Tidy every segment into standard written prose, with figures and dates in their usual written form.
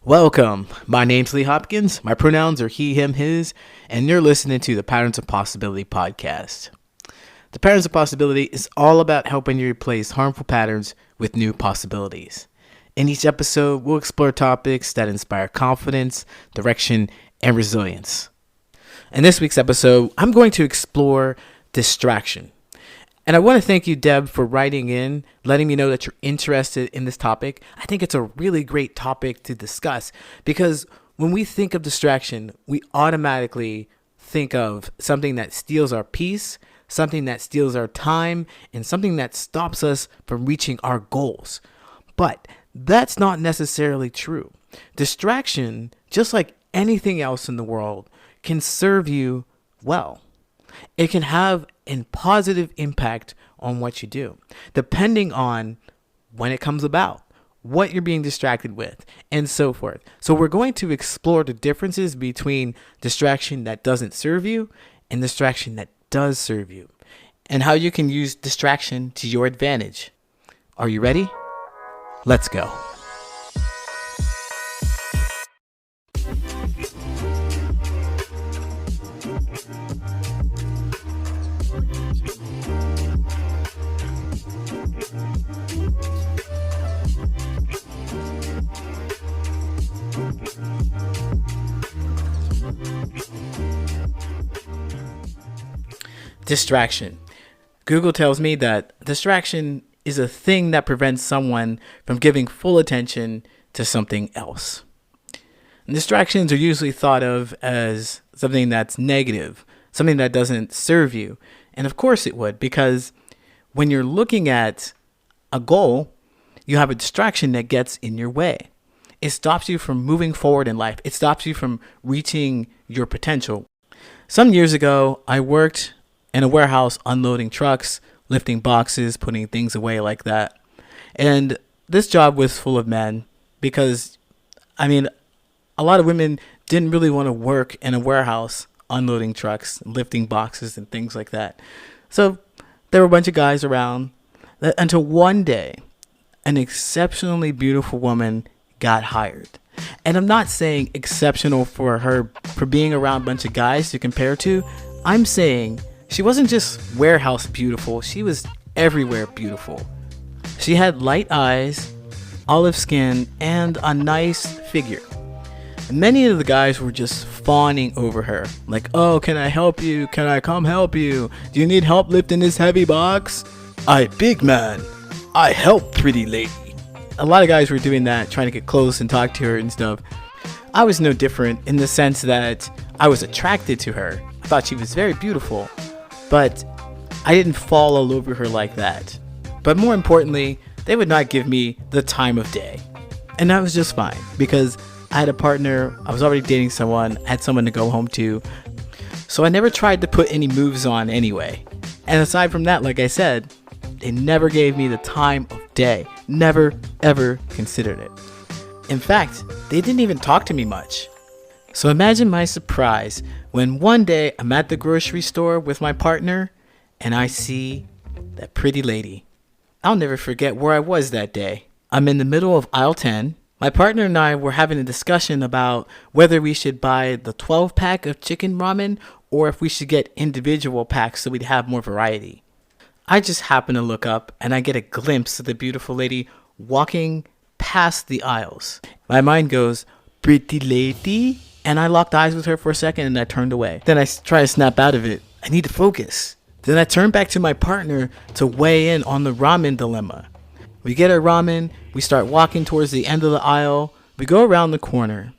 Welcome. My name's Lee Hopkins. My pronouns are he, him, his, and you're listening to the Patterns of Possibility podcast. The Patterns of Possibility is all about helping you replace harmful patterns with new possibilities. In each episode, we'll explore topics that inspire confidence, direction, and resilience. In this week's episode, I'm going to explore distraction. And I want to thank you, Deb, for writing in, letting me know that you're interested in this topic. I think it's a really great topic to discuss because when we think of distraction, we automatically think of something that steals our peace, something that steals our time, and something that stops us from reaching our goals. But that's not necessarily true. Distraction, just like anything else in the world, can serve you well. It can have a positive impact on what you do, depending on when it comes about, what you're being distracted with, and so forth. So we're going to explore the differences between distraction that doesn't serve you and distraction that does serve you, and how you can use distraction to your advantage. Are you ready? Let's go. Distraction. Google tells me that distraction is a thing that prevents someone from giving full attention to something else. And distractions are usually thought of as something that's negative, something that doesn't serve you. And of course it would, because when you're looking at a goal, you have a distraction that gets in your way. It stops you from moving forward in life. It stops you from reaching your potential. Some years ago, I worked in a warehouse unloading trucks, lifting boxes, putting things away like that. And this job was full of men because, a lot of women didn't really want to work in a warehouse unloading trucks, lifting boxes and things like that. So there were a bunch of guys around until one day, an exceptionally beautiful woman got hired. And I'm not saying exceptional for her for being around a bunch of guys to compare to. I'm saying she wasn't just warehouse beautiful, she was everywhere beautiful. She had light eyes, olive skin, and a nice figure. Many of the guys were just fawning over her, like, "Oh, can I help you? Can I come help you? Do you need help lifting this heavy box? I big man, I help pretty lady." A lot of guys were doing that, trying to get close and talk to her and stuff. I was no different in the sense that I was attracted to her. I thought she was very beautiful. But I didn't fall all over her like that. But more importantly, they would not give me the time of day. And that was just fine because I had a partner, I was already dating someone, I had someone to go home to. So I never tried to put any moves on anyway. And aside from that, like I said, they never gave me the time of day. Never, ever considered it. In fact, they didn't even talk to me much. So imagine my surprise when one day I'm at the grocery store with my partner and I see that pretty lady. I'll never forget where I was that day. I'm in the middle of aisle 10. My partner and I were having a discussion about whether we should buy the 12-pack of chicken ramen or if we should get individual packs so we'd have more variety. I just happen to look up and I get a glimpse of the beautiful lady walking past the aisles. My mind goes, "Pretty lady?" And I locked eyes with her for a second and I turned away. Then I try to snap out of it. I need to focus. Then I turn back to my partner to weigh in on the ramen dilemma. We get our ramen. We start walking towards the end of the aisle. We go around the corner.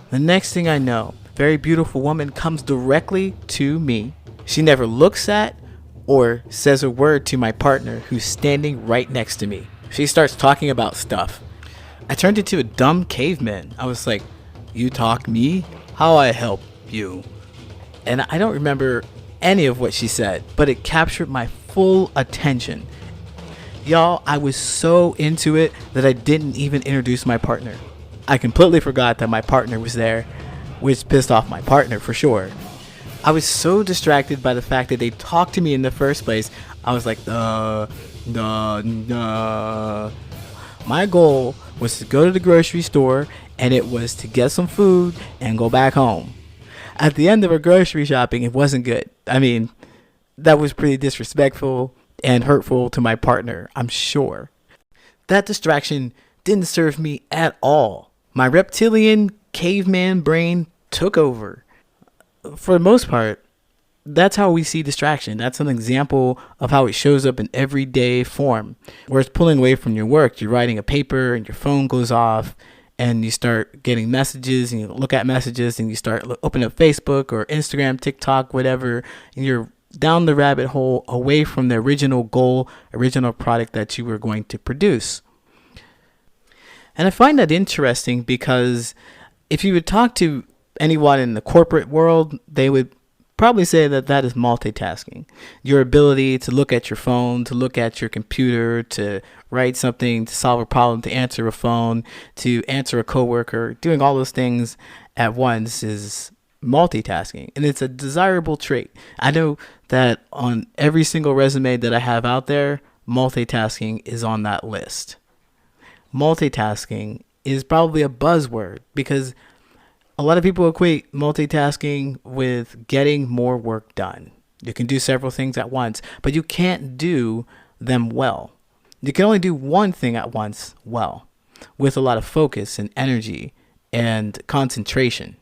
The next thing I know, a very beautiful woman comes directly to me. She never looks at or says a word to my partner who's standing right next to me. She starts talking about stuff. I turned into a dumb caveman. I was like, "You talk me? How I help you?" And I don't remember any of what she said, but it captured my full attention. Y'all, I was so into it that I didn't even introduce my partner. I completely forgot that my partner was there, which pissed off my partner for sure. I was so distracted by the fact that they talked to me in the first place. I was like, My goal was to go to the grocery store and it was to get some food and go back home. At the end of our grocery shopping, it wasn't good. I mean, that was pretty disrespectful and hurtful to my partner, I'm sure. That distraction didn't serve me at all. My reptilian caveman brain took over. For the most part, that's how we see distraction. That's an example of how it shows up in everyday form, where it's pulling away from your work. You're writing a paper and your phone goes off and you start getting messages and you look at messages and you start opening up Facebook or Instagram, TikTok, whatever, and you're down the rabbit hole away from the original goal, original product that you were going to produce. And I find that interesting because if you would talk to anyone in the corporate world, they would probably say that that is multitasking. Your ability to look at your phone, to look at your computer, to write something, to solve a problem, to answer a phone, to answer a coworker, doing all those things at once is multitasking. And it's a desirable trait. I know that on every single resume that I have out there, multitasking is on that list. Multitasking is probably a buzzword because a lot of people equate multitasking with getting more work done. You can do several things at once, but you can't do them well. You can only do one thing at once well, with a lot of focus and energy and concentration.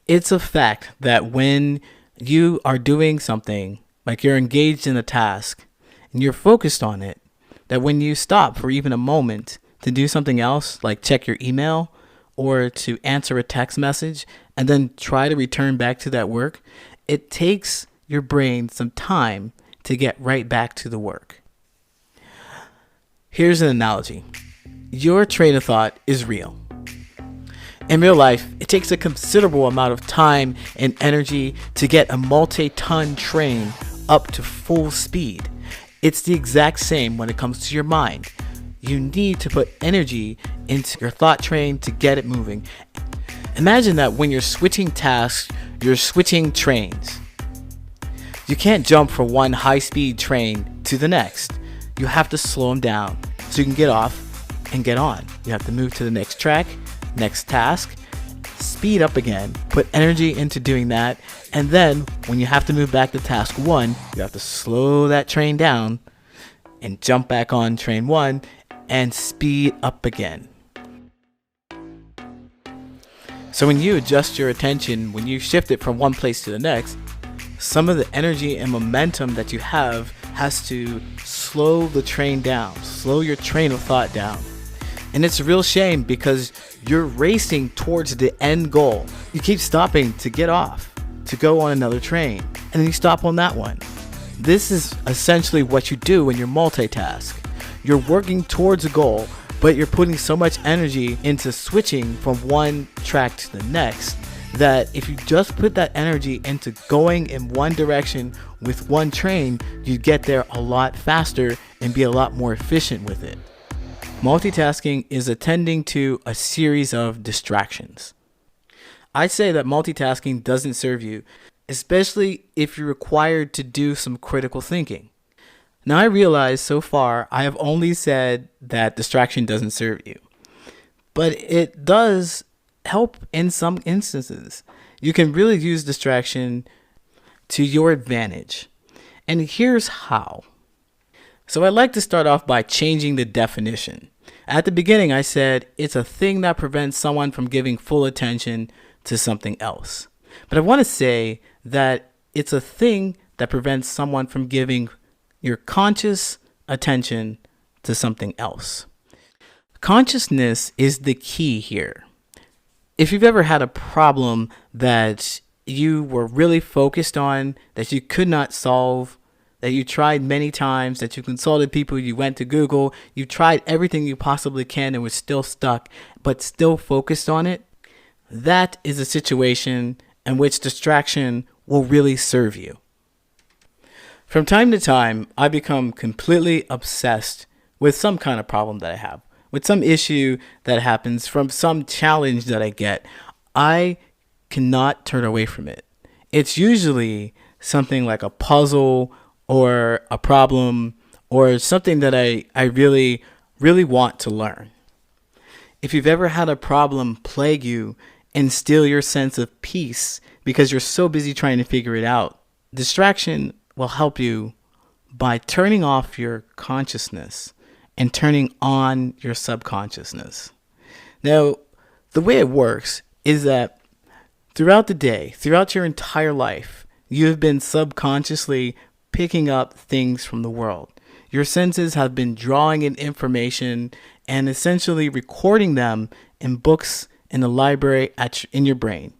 It's a fact that when you are doing something, like you're engaged in a task and you're focused on it, that when you stop for even a moment to do something else, like check your email or to answer a text message and then try to return back to that work, it takes your brain some time to get right back to the work. Here's an analogy. Your train of thought is real. In real life, it takes a considerable amount of time and energy to get a multi-ton train up to full speed. It's the exact same when it comes to your mind. You need to put energy into your thought train to get it moving. Imagine that when you're switching tasks, you're switching trains. You can't jump from one high-speed train to the next. You have to slow them down so you can get off and get on. You have to move to the next track, next task, speed up again, put energy into doing that, and then when you have to move back to task one, you have to slow that train down and jump back on train one and speed up again. So when you adjust your attention, when you shift it from one place to the next, some of the energy and momentum that you have has to slow the train down, slow your train of thought down. And it's a real shame because you're racing towards the end goal. You keep stopping to get off, to go on another train, and then you stop on that one. This is essentially what you do when you multitask. You're working towards a goal, but you're putting so much energy into switching from one track to the next that if you just put that energy into going in one direction with one train, you'd get there a lot faster and be a lot more efficient with it. Multitasking is attending to a series of distractions. I'd say that multitasking doesn't serve you, especially if you're required to do some critical thinking. Now, I realize so far I have only said that distraction doesn't serve you, but it does help in some instances. You can really use distraction to your advantage. And here's how. So I'd like to start off by changing the definition. At the beginning, I said it's a thing that prevents someone from giving full attention to something else. But I want to say that it's a thing that prevents someone from giving your conscious attention to something else. Consciousness is the key here. If you've ever had a problem that you were really focused on, that you could not solve, that you tried many times, that you consulted people, you went to Google, you tried everything you possibly can and was still stuck, but still focused on it, that is a situation in which distraction will really serve you. From time to time, I become completely obsessed with some kind of problem that I have, with some issue that happens, from some challenge that I get. I cannot turn away from it. It's usually something like a puzzle or a problem or something that I really, really want to learn. If you've ever had a problem plague you and steal your sense of peace because you're so busy trying to figure it out, distraction will help you by turning off your consciousness and turning on your subconsciousness. Now, the way it works is that throughout the day, throughout your entire life, you have been subconsciously picking up things from the world. Your senses have been drawing in information and essentially recording them in books in the library in your brain.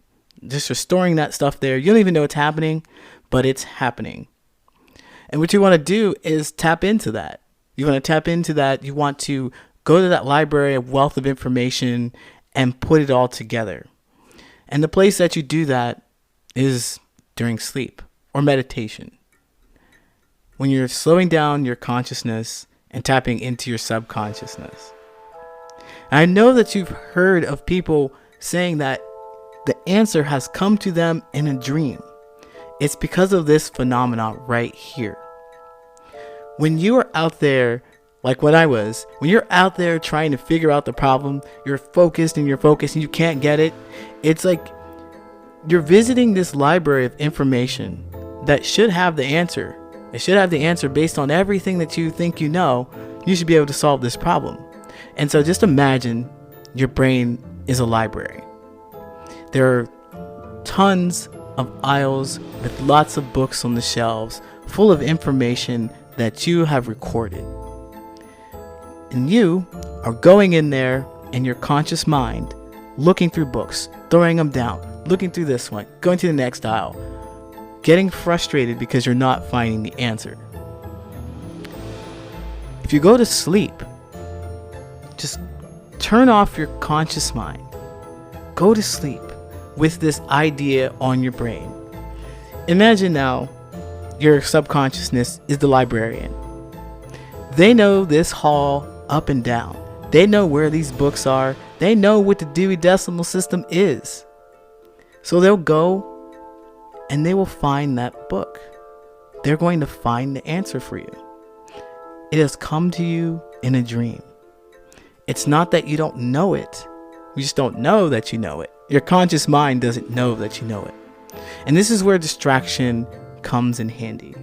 Just storing that stuff there. You don't even know it's happening, but it's happening. And what you want to do is tap into that. You want to tap into that. You want to go to that library, a wealth of information, and put it all together. And the place that you do that is during sleep or meditation. When you're slowing down your consciousness and tapping into your subconsciousness. And I know that you've heard of people saying that the answer has come to them in a dream. It's because of this phenomenon right here. When you are out there, like what I was, when you're out there trying to figure out the problem, you're focused and you can't get it. It's like you're visiting this library of information that should have the answer. It should have the answer based on everything that you think you know. You should be able to solve this problem. And so just imagine your brain is a library. There are tons of aisles with lots of books on the shelves full of information that you have recorded. And you are going in there in your conscious mind, looking through books, throwing them down, looking through this one, going to the next aisle, getting frustrated because you're not finding the answer. If you go to sleep, just turn off your conscious mind. Go to sleep with this idea on your brain. Imagine now your subconsciousness is the librarian. They know this hall up and down. They know where these books are. They know what the Dewey Decimal System is. So they'll go and they will find that book. They're going to find the answer for you. It has come to you in a dream. It's not that you don't know it. You just don't know that you know it. Your conscious mind doesn't know that you know it. And this is where distraction comes in handy.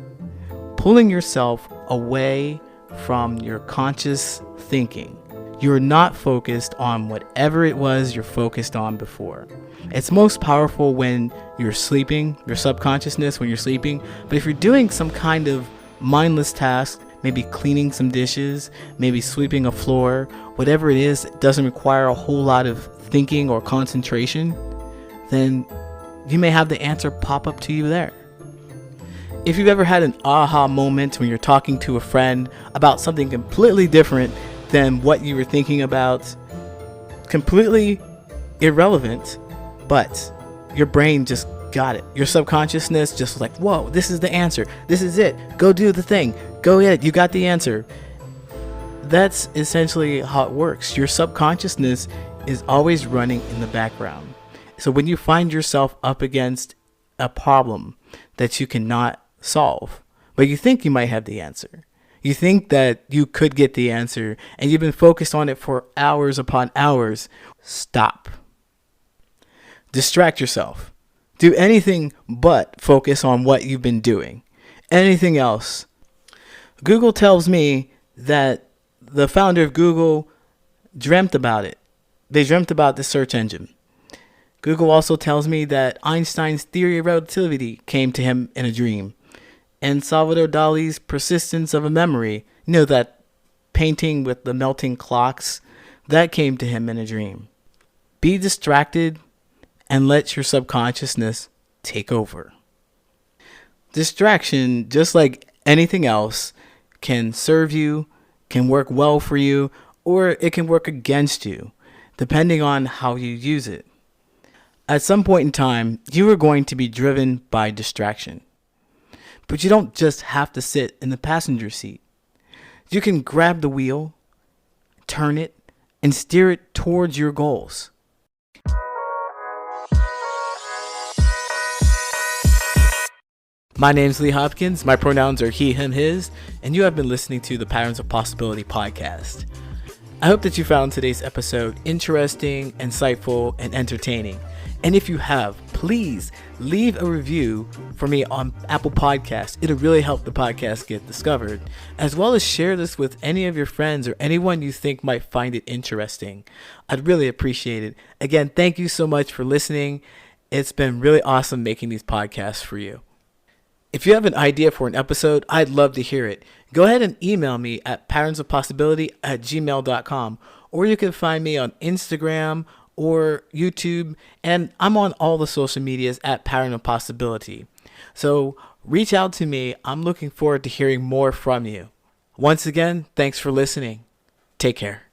Pulling yourself away from your conscious thinking. You're not focused on whatever it was you're focused on before. It's most powerful when you're sleeping, your subconsciousness when you're sleeping. But if you're doing some kind of mindless task, maybe cleaning some dishes, maybe sweeping a floor, whatever it is that doesn't require a whole lot of thinking or concentration, then you may have the answer pop up to you there. If you've ever had an aha moment when you're talking to a friend about something completely different than what you were thinking about, completely irrelevant, but your brain just got it. Your subconsciousness just was like, whoa, this is the answer. This is it. Go do the thing. Go ahead. You got the answer. That's essentially how it works. Your subconsciousness is always running in the background. So when you find yourself up against a problem that you cannot solve, but you think you might have the answer, you think that you could get the answer, and you've been focused on it for hours upon hours, stop. Distract yourself. Do anything but focus on what you've been doing. Anything else. Google tells me that the founder of Google dreamt about it. They dreamt about the search engine. Google also tells me that Einstein's theory of relativity came to him in a dream. And Salvador Dali's persistence of a memory, that painting with the melting clocks, that came to him in a dream. Be distracted and let your subconsciousness take over. Distraction, just like anything else, can serve you, can work well for you, or it can work against you, depending on how you use it. At some point in time, you are going to be driven by distraction. But you don't just have to sit in the passenger seat. You can grab the wheel, turn it, and steer it towards your goals. My name's Lee Hopkins. My pronouns are he, him, his, and you have been listening to the Patterns of Possibility podcast. I hope that you found today's episode interesting, insightful, and entertaining. And if you have, please leave a review for me on Apple Podcasts. It'll really help the podcast get discovered, as well as share this with any of your friends or anyone you think might find it interesting. I'd really appreciate it. Again, thank you so much for listening. It's been really awesome making these podcasts for you. If you have an idea for an episode, I'd love to hear it. Go ahead and email me at patternsofpossibility@gmail.com, or you can find me on Instagram or YouTube, and I'm on all the social medias at Pattern of Possibility. So reach out to me. I'm looking forward to hearing more from you. Once again, thanks for listening. Take care.